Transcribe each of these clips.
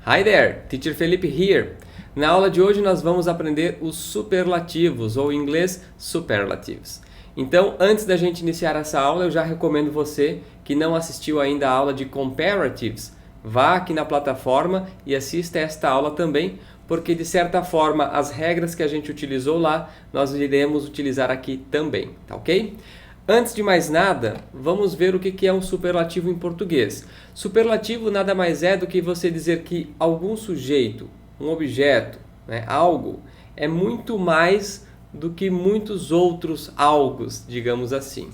Hi there, Teacher Felipe here. Na aula de hoje nós vamos aprender os superlativos, ou em inglês, superlatives. Então, antes da gente iniciar essa aula, eu já recomendo você que não assistiu ainda a aula de comparatives, vá aqui na plataforma e assista esta aula também, porque de certa forma as regras que a gente utilizou lá, nós iremos utilizar aqui também, tá ok? Antes de mais nada, vamos ver o que é um superlativo em português. Superlativo nada mais é do que você dizer que algum sujeito, um objeto, algo, é muito mais do que muitos outros algos, digamos assim.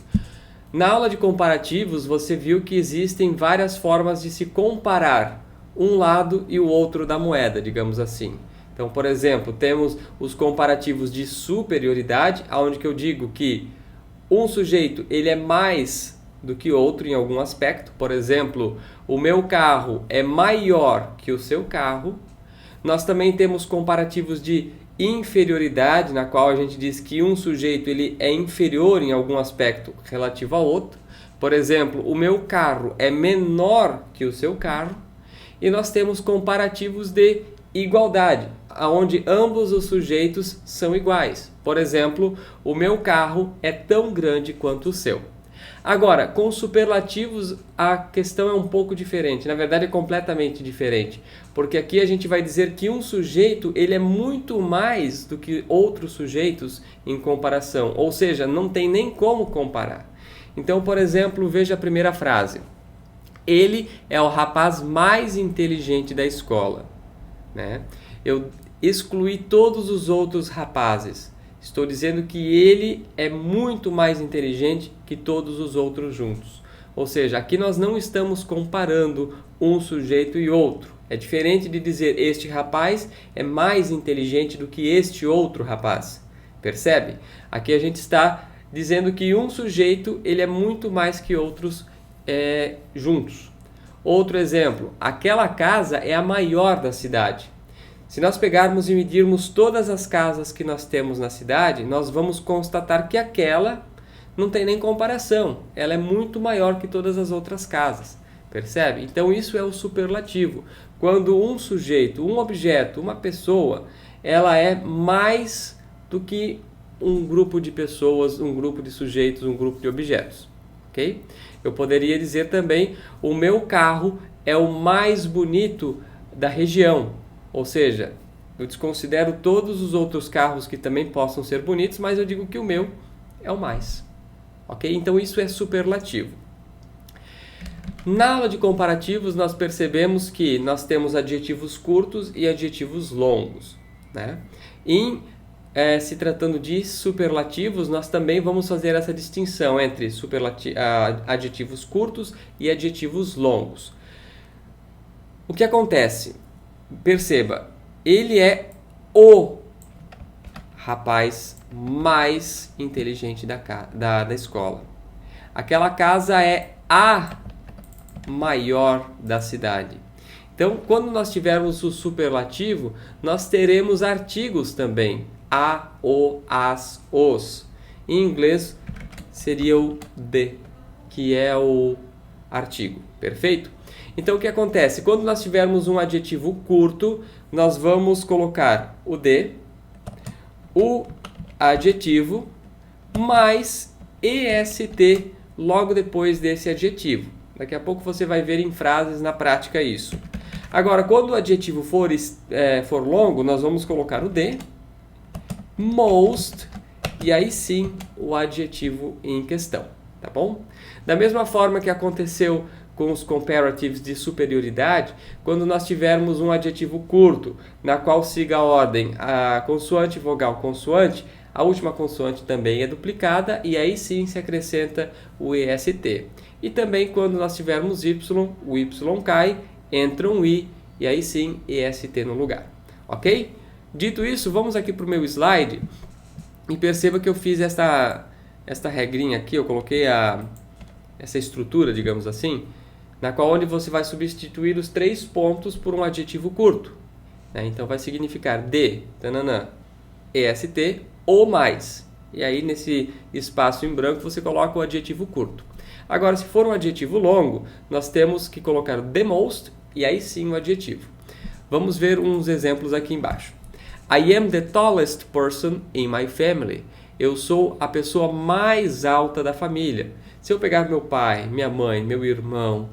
Na aula de comparativos, você viu que existem várias formas de se comparar um lado e o outro da moeda, digamos assim. Então, por exemplo, temos os comparativos de superioridade, onde que eu digo que um sujeito ele é mais do que outro em algum aspecto. Por exemplo, o meu carro é maior que o seu carro. Nós também temos comparativos de inferioridade, na qual a gente diz que um sujeito ele é inferior em algum aspecto relativo ao outro. Por exemplo, o meu carro é menor que o seu carro. E nós temos comparativos de igualdade, onde ambos os sujeitos são iguais. Por exemplo, o meu carro é tão grande quanto o seu. Agora, com superlativos, a questão é um pouco diferente. Na verdade, é completamente diferente. Porque aqui a gente vai dizer que um sujeito ele é muito mais do que outros sujeitos em comparação. Ou seja, não tem nem como comparar. Então, por exemplo, veja a primeira frase. Ele é o rapaz mais inteligente da escola. Eu excluí todos os outros rapazes. Estou dizendo que ele é muito mais inteligente que todos os outros juntos. Ou seja, aqui nós não estamos comparando um sujeito e outro. É diferente de dizer este rapaz é mais inteligente do que este outro rapaz. Percebe? Aqui a gente está dizendo que um sujeito ele é muito mais que outros juntos. Outro exemplo, aquela casa é a maior da cidade. Se nós pegarmos e medirmos todas as casas que nós temos na cidade, nós vamos constatar que aquela não tem nem comparação. Ela é muito maior que todas as outras casas. Percebe? Então isso é o superlativo. Quando um sujeito, um objeto, uma pessoa, ela é mais do que um grupo de pessoas, um grupo de sujeitos, um grupo de objetos. Ok? Eu poderia dizer também, o meu carro é o mais bonito da região. Ou seja, eu desconsidero todos os outros carros que também possam ser bonitos, mas eu digo que o meu é o mais. Ok? Então isso é superlativo. Na aula de comparativos, nós percebemos que nós temos adjetivos curtos e adjetivos longos. Se tratando de superlativos, nós também vamos fazer essa distinção entre adjetivos curtos e adjetivos longos. O que acontece? Perceba, ele é o rapaz mais inteligente da escola. Aquela casa é a maior da cidade. Então, quando nós tivermos o superlativo, nós teremos artigos também. A, o, as, os. Em inglês seria o the, que é o artigo. Perfeito? Então, o que acontece? Quando nós tivermos um adjetivo curto, nós vamos colocar o de, o adjetivo, mais est logo depois desse adjetivo. Daqui a pouco você vai ver em frases na prática isso. Agora, quando o adjetivo for longo, nós vamos colocar o de, most, e aí sim o adjetivo em questão. Tá bom? Da mesma forma que aconteceu com os comparatives de superioridade, quando nós tivermos um adjetivo curto, na qual siga a ordem a consoante, vogal, consoante, a última consoante também é duplicada e aí sim se acrescenta o est. E também quando nós tivermos y, o y cai, entra um i e aí sim est no lugar. Ok? Dito isso, vamos aqui para o meu slide e perceba que eu fiz esta regrinha aqui, eu coloquei essa estrutura, digamos assim, na qual onde você vai substituir os 3 pontos por um adjetivo curto. Então vai significar de, est, ou mais. E aí nesse espaço em branco você coloca o adjetivo curto. Agora, se for um adjetivo longo, nós temos que colocar the most e aí sim o adjetivo. Vamos ver uns exemplos aqui embaixo. I am the tallest person in my family. Eu sou a pessoa mais alta da família. Se eu pegar meu pai, minha mãe, meu irmão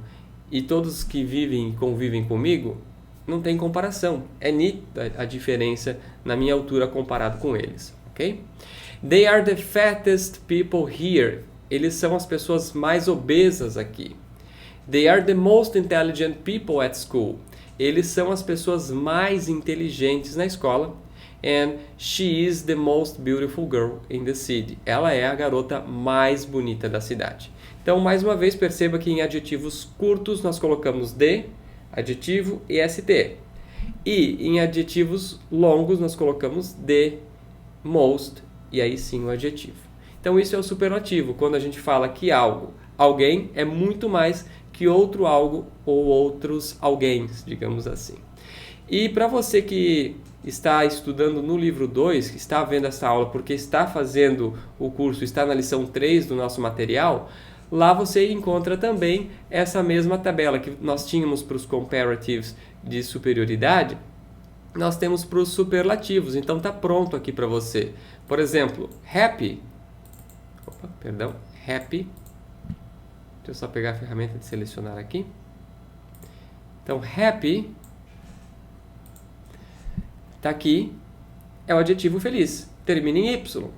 e todos que vivem e convivem comigo, não tem comparação. É nítida a diferença na minha altura comparado com eles, ok? They are the fattest people here. Eles são as pessoas mais obesas aqui. They are the most intelligent people at school. Eles são as pessoas mais inteligentes na escola. And she is the most beautiful girl in the city. Ela é a garota mais bonita da cidade. Então, mais uma vez, perceba que em adjetivos curtos nós colocamos the, adjetivo e st. E em adjetivos longos nós colocamos the, most e aí sim o adjetivo. Então, isso é o superlativo, quando a gente fala que algo, alguém é muito mais que outro algo ou outros alguém, digamos assim. E para você que está estudando no livro 2, que está vendo essa aula porque está fazendo o curso, está na lição 3 do nosso material, lá você encontra também essa mesma tabela que nós tínhamos para os comparatives de superioridade, nós temos para os superlativos, então está pronto aqui para você. Por exemplo, happy, happy, deixa eu só pegar a ferramenta de selecionar aqui. Então, happy, está aqui, é o adjetivo feliz, termina em Y,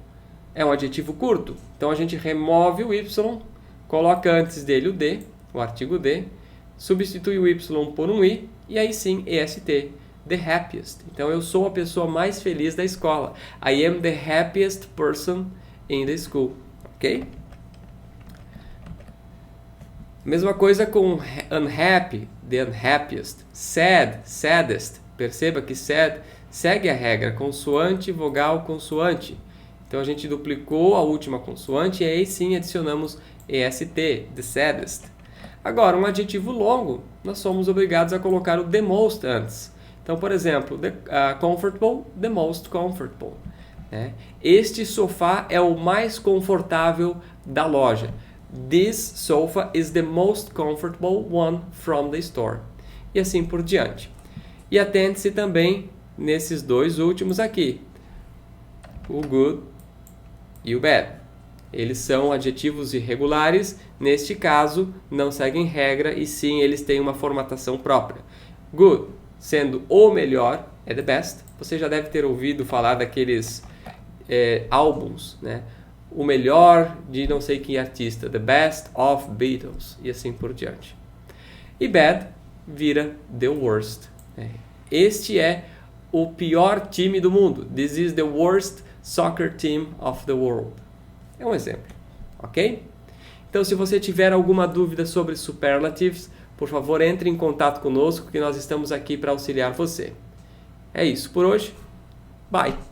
é um adjetivo curto, então a gente remove o Y, coloca antes dele o D, o artigo D, substitui o Y por um I, e aí sim, EST, the happiest. Então eu sou a pessoa mais feliz da escola. I am the happiest person in the school, ok? Mesma coisa com unhappy, the unhappiest, sad, saddest. Perceba que sad segue a regra, consoante, vogal, consoante. Então a gente duplicou a última consoante e aí sim adicionamos EST, the saddest. Agora, um adjetivo longo, nós somos obrigados a colocar o the most antes. Então, por exemplo, comfortable, the most comfortable. Né? Este sofá é o mais confortável da loja. This sofa is the most comfortable one from the store. E assim por diante. E atente-se também nesses dois últimos aqui. O good e o bad. Eles são adjetivos irregulares. Neste caso, não seguem regra e sim eles têm uma formatação própria. Good, sendo o melhor, é the best. Você já deve ter ouvido falar daqueles álbuns, né? O melhor de não sei que artista, the best of Beatles, e assim por diante. E bad vira the worst. Este é o pior time do mundo. This is the worst soccer team of the world. É um exemplo, ok? Então, se você tiver alguma dúvida sobre superlatives, por favor, entre em contato conosco, que nós estamos aqui para auxiliar você. É isso por hoje. Bye!